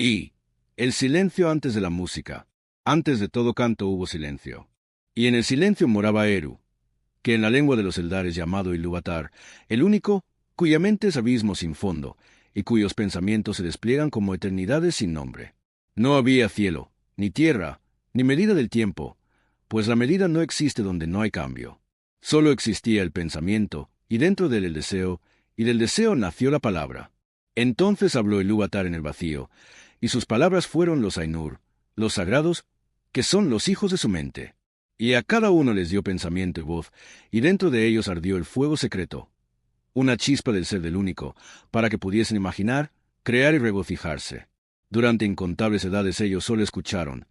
Y el silencio antes de la música. Antes de todo canto hubo silencio. Y en el silencio moraba Eru, que en la lengua de los Eldares llamado Ilúvatar, el único cuya mente es abismo sin fondo, y cuyos pensamientos se despliegan como eternidades sin nombre. No había cielo, ni tierra, ni medida del tiempo, pues la medida no existe donde no hay cambio. Solo existía el pensamiento, y dentro de él el deseo, y del deseo nació la palabra. Entonces habló Ilúvatar en el vacío, y sus palabras fueron los Ainur, los sagrados, que son los hijos de su mente. Y a cada uno les dio pensamiento y voz, y dentro de ellos ardió el fuego secreto, una chispa del ser del único, para que pudiesen imaginar, crear y regocijarse. Durante incontables edades ellos solo escucharon,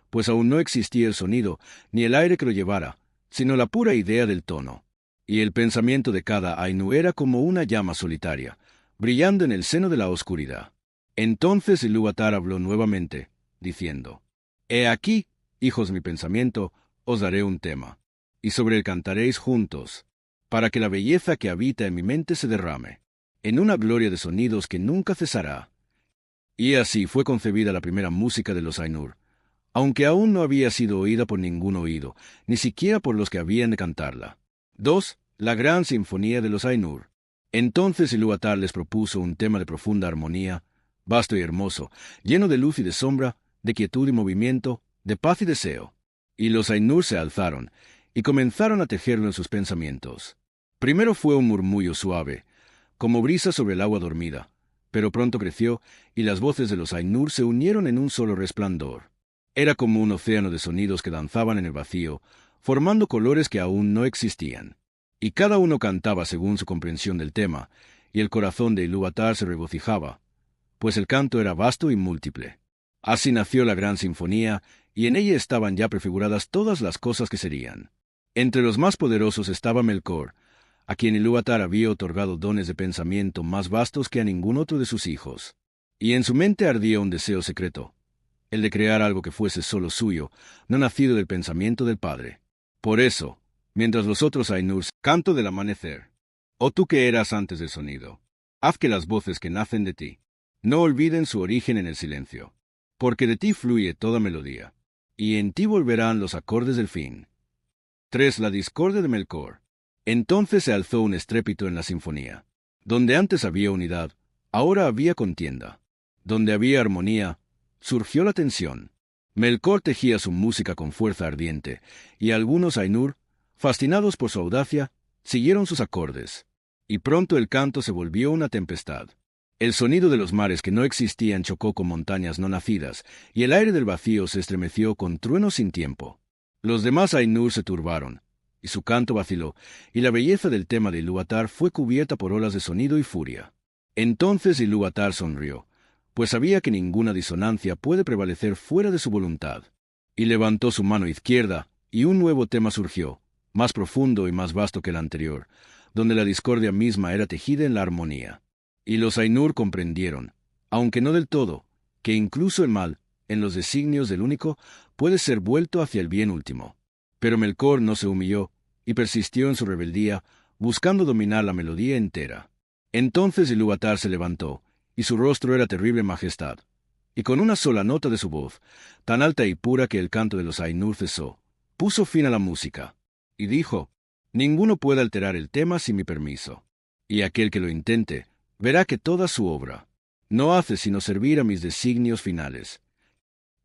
pues aún no existía el sonido, ni el aire que lo llevara, sino la pura idea del tono. Y el pensamiento de cada Ainu era como una llama solitaria, brillando en el seno de la oscuridad. Entonces Ilúvatar habló nuevamente, diciendo: He aquí, hijos mi pensamiento, os daré un tema, y sobre él cantaréis juntos, para que la belleza que habita en mi mente se derrame, en una gloria de sonidos que nunca cesará. Y así fue concebida la primera música de los Ainur, aunque aún no había sido oída por ningún oído, ni siquiera por los que habían de cantarla. 2. La gran sinfonía de los Ainur. Entonces Ilúvatar les propuso un tema de profunda armonía, vasto y hermoso, lleno de luz y de sombra, de quietud y movimiento, de paz y deseo. Y los Ainur se alzaron, y comenzaron a tejerlo en sus pensamientos. Primero fue un murmullo suave, como brisa sobre el agua dormida, pero pronto creció, y las voces de los Ainur se unieron en un solo resplandor. Era como un océano de sonidos que danzaban en el vacío, formando colores que aún no existían. Y cada uno cantaba según su comprensión del tema, y el corazón de Ilúvatar se regocijaba, pues el canto era vasto y múltiple. Así nació la gran sinfonía, y en ella estaban ya prefiguradas todas las cosas que serían. Entre los más poderosos estaba Melkor, a quien Ilúvatar había otorgado dones de pensamiento más vastos que a ningún otro de sus hijos. Y en su mente ardía un deseo secreto, el de crear algo que fuese solo suyo, no nacido del pensamiento del Padre. Por eso, mientras los otros Ainur canto del amanecer, oh tú que eras antes del sonido, haz que las voces que nacen de ti no olviden su origen en el silencio, porque de ti fluye toda melodía, y en ti volverán los acordes del fin. 3. La discordia de Melkor. Entonces se alzó un estrépito en la sinfonía. Donde antes había unidad, ahora había contienda. Donde había armonía, surgió la tensión. Melkor tejía su música con fuerza ardiente, y algunos Ainur, fascinados por su audacia, siguieron sus acordes. Y pronto el canto se volvió una tempestad. El sonido de los mares que no existían chocó con montañas no nacidas, y el aire del vacío se estremeció con truenos sin tiempo. Los demás Ainur se turbaron, y su canto vaciló, y la belleza del tema de Ilúvatar fue cubierta por olas de sonido y furia. Entonces Ilúvatar sonrió, pues sabía que ninguna disonancia puede prevalecer fuera de su voluntad. Y levantó su mano izquierda, y un nuevo tema surgió, más profundo y más vasto que el anterior, donde la discordia misma era tejida en la armonía. Y los Ainur comprendieron, aunque no del todo, que incluso el mal, en los designios del único, puede ser vuelto hacia el bien último. Pero Melkor no se humilló, y persistió en su rebeldía, buscando dominar la melodía entera. Entonces Ilúvatar se levantó, y su rostro era terrible majestad, y con una sola nota de su voz, tan alta y pura que el canto de los Ainur cesó, puso fin a la música, y dijo: Ninguno puede alterar el tema sin mi permiso, y aquel que lo intente, verá que toda su obra no hace sino servir a mis designios finales.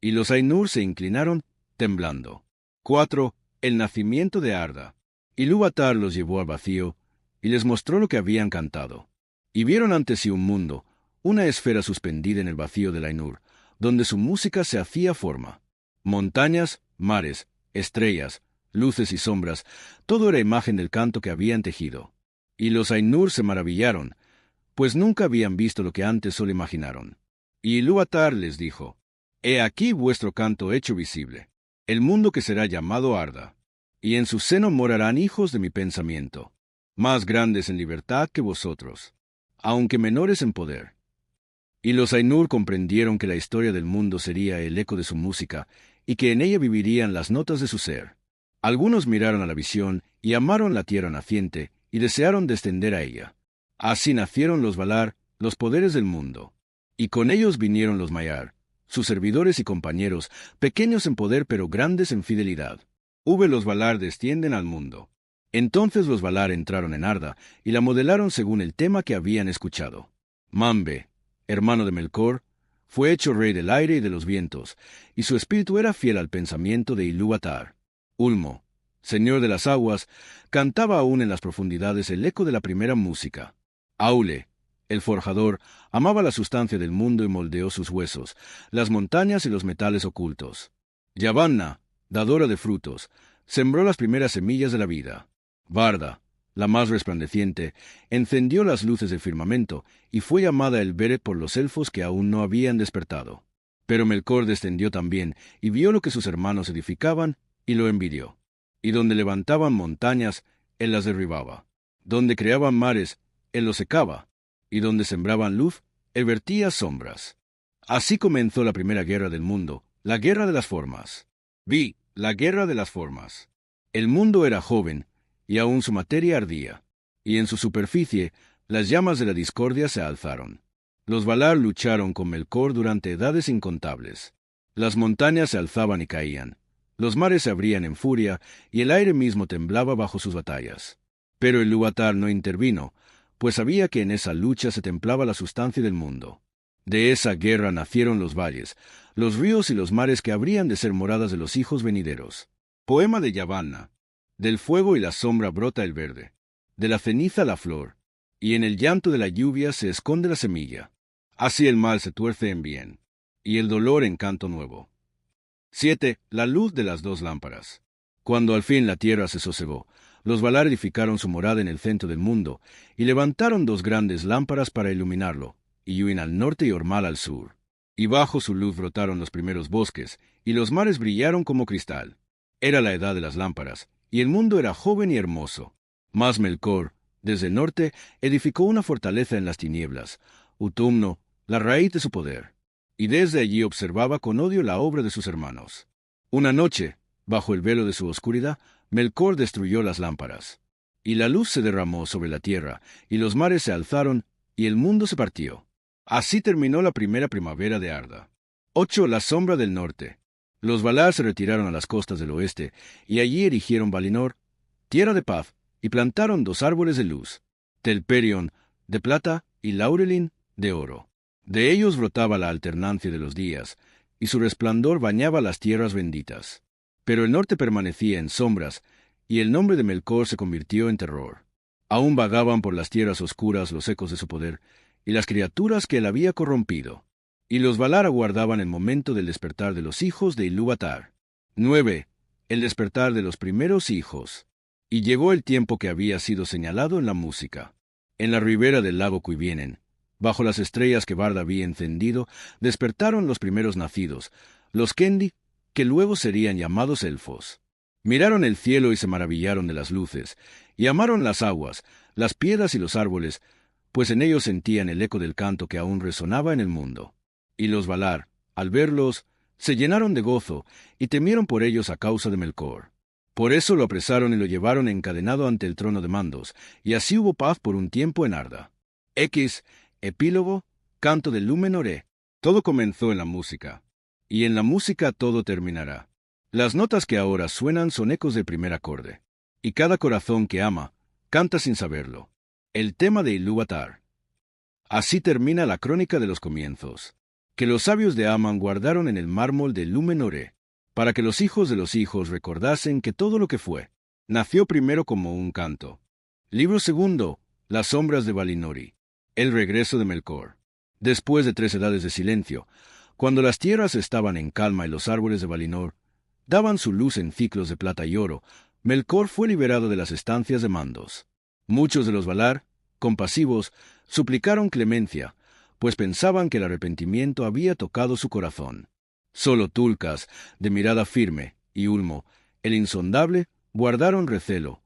Y los Ainur se inclinaron, temblando. 4. El nacimiento de Arda. Ilúvatar los llevó al vacío, y les mostró lo que habían cantado. Y vieron ante sí un mundo, una esfera suspendida en el vacío del Ainur, donde su música se hacía forma. Montañas, mares, estrellas, luces y sombras, todo era imagen del canto que habían tejido. Y los Ainur se maravillaron, pues nunca habían visto lo que antes solo imaginaron. Y Ilúvatar les dijo: He aquí vuestro canto hecho visible, el mundo que será llamado Arda, y en su seno morarán hijos de mi pensamiento, más grandes en libertad que vosotros, aunque menores en poder. Y los Ainur comprendieron que la historia del mundo sería el eco de su música, y que en ella vivirían las notas de su ser. Algunos miraron a la visión, y amaron la tierra naciente, y desearon descender a ella. Así nacieron los Valar, los poderes del mundo. Y con ellos vinieron los Maiar, sus servidores y compañeros, pequeños en poder pero grandes en fidelidad. Los Valar descienden al mundo. Entonces los Valar entraron en Arda y la modelaron según el tema que habían escuchado. Mambe, hermano de Melkor, fue hecho rey del aire y de los vientos, y su espíritu era fiel al pensamiento de Ilúvatar. Ulmo, señor de las aguas, cantaba aún en las profundidades el eco de la primera música. Aule, el forjador, amaba la sustancia del mundo y moldeó sus huesos, las montañas y los metales ocultos. Yavanna, dadora de frutos, sembró las primeras semillas de la vida. Varda, la más resplandeciente, encendió las luces del firmamento y fue llamada el Beret por los elfos que aún no habían despertado. Pero Melkor descendió también y vio lo que sus hermanos edificaban y lo envidió. Y donde levantaban montañas, él las derribaba. Donde creaban mares, él los secaba. Y donde sembraban luz, él vertía sombras. Así comenzó la primera guerra del mundo, la guerra de las formas. La guerra de las formas. El mundo era joven, y aún su materia ardía, y en su superficie las llamas de la discordia se alzaron. Los Valar lucharon con Melkor durante edades incontables. Las montañas se alzaban y caían, los mares se abrían en furia, y el aire mismo temblaba bajo sus batallas. Pero Ilúvatar no intervino, pues sabía que en esa lucha se templaba la sustancia del mundo. De esa guerra nacieron los valles, los ríos y los mares que habrían de ser moradas de los hijos venideros. Poema de Yavanna. Del fuego y la sombra brota el verde, de la ceniza la flor, y en el llanto de la lluvia se esconde la semilla. Así el mal se tuerce en bien, y el dolor en canto nuevo. 7. La luz de las dos lámparas. Cuando al fin la tierra se sosegó, los Valar edificaron su morada en el centro del mundo, y levantaron dos grandes lámparas para iluminarlo, Iluin al norte y Ormal al sur. Y bajo su luz brotaron los primeros bosques, y los mares brillaron como cristal. Era la edad de las lámparas, y el mundo era joven y hermoso. Mas Melkor, desde el norte, edificó una fortaleza en las tinieblas, Utumno, la raíz de su poder, y desde allí observaba con odio la obra de sus hermanos. Una noche, bajo el velo de su oscuridad, Melkor destruyó las lámparas, y la luz se derramó sobre la tierra, y los mares se alzaron, y el mundo se partió. Así terminó la primera primavera de Arda. 8. La sombra del norte. Los Valar se retiraron a las costas del oeste, y allí erigieron Valinor, tierra de paz, y plantaron dos árboles de luz, Telperion, de plata, y Laurelin, de oro. De ellos brotaba la alternancia de los días, y su resplandor bañaba las tierras benditas. Pero el norte permanecía en sombras, y el nombre de Melkor se convirtió en terror. Aún vagaban por las tierras oscuras los ecos de su poder, y las criaturas que él había corrompido. Y los Valar aguardaban el momento del despertar de los hijos de Ilúvatar. 9. El despertar de los primeros hijos. Y llegó el tiempo que había sido señalado en la música. En la ribera del lago Cuivienen, bajo las estrellas que Varda había encendido, despertaron los primeros nacidos, los Kendi, que luego serían llamados elfos. Miraron el cielo y se maravillaron de las luces, y amaron las aguas, las piedras y los árboles, pues en ellos sentían el eco del canto que aún resonaba en el mundo. Y los Valar, al verlos, se llenaron de gozo, y temieron por ellos a causa de Melkor. Por eso lo apresaron y lo llevaron encadenado ante el trono de mandos, y así hubo paz por un tiempo en Arda. Epílogo, canto de Lúmenor. Todo comenzó en la música, y en la música todo terminará. Las notas que ahora suenan son ecos del primer acorde, y cada corazón que ama, canta sin saberlo. El tema de Ilúvatar. Así termina la crónica de los comienzos, que los sabios de Aman guardaron en el mármol de Lúmenor, para que los hijos de los hijos recordasen que todo lo que fue, nació primero como un canto. Libro segundo, Las sombras de Valinor. El regreso de Melkor. Después de 3 edades de silencio, cuando las tierras estaban en calma y los árboles de Valinor daban su luz en ciclos de plata y oro, Melkor fue liberado de las estancias de mandos. Muchos de los Valar, compasivos, suplicaron clemencia, pues pensaban que el arrepentimiento había tocado su corazón. Solo Tulkas, de mirada firme, y Ulmo, el insondable, guardaron recelo.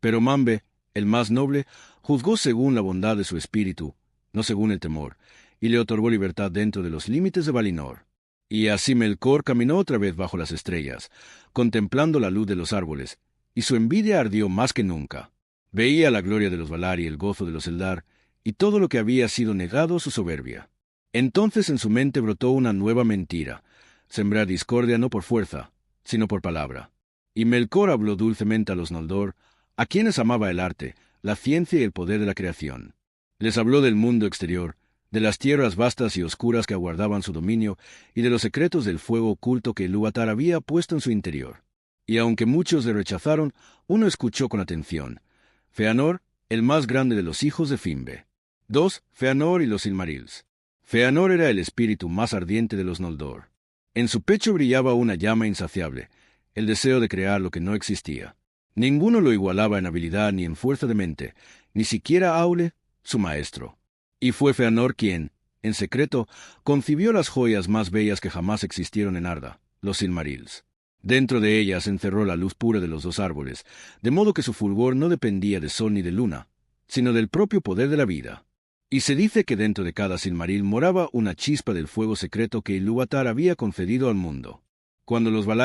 Pero Mambe, el más noble, juzgó según la bondad de su espíritu, no según el temor, y le otorgó libertad dentro de los límites de Valinor. Y así Melkor caminó otra vez bajo las estrellas, contemplando la luz de los árboles, y su envidia ardió más que nunca. Veía la gloria de los Valar y el gozo de los Eldar, y todo lo que había sido negado su soberbia. Entonces en su mente brotó una nueva mentira: sembrar discordia no por fuerza, sino por palabra. Y Melkor habló dulcemente a los Noldor, a quienes amaba el arte, la ciencia y el poder de la creación. Les habló del mundo exterior, de las tierras vastas y oscuras que aguardaban su dominio, y de los secretos del fuego oculto que Ilúvatar había puesto en su interior. Y aunque muchos le rechazaron, uno escuchó con atención: Feanor, el más grande de los hijos de Finbe. 2. Feanor y los Silmarils. Feanor era el espíritu más ardiente de los Noldor. En su pecho brillaba una llama insaciable, el deseo de crear lo que no existía. Ninguno lo igualaba en habilidad ni en fuerza de mente, ni siquiera Aule, su maestro. Y fue Feanor quien, en secreto, concibió las joyas más bellas que jamás existieron en Arda, los Silmarils. Dentro de ellas encerró la luz pura de los dos árboles, de modo que su fulgor no dependía de sol ni de luna, sino del propio poder de la vida. Y se dice que dentro de cada Silmaril moraba una chispa del fuego secreto que Ilúvatar había concedido al mundo. Cuando los Valar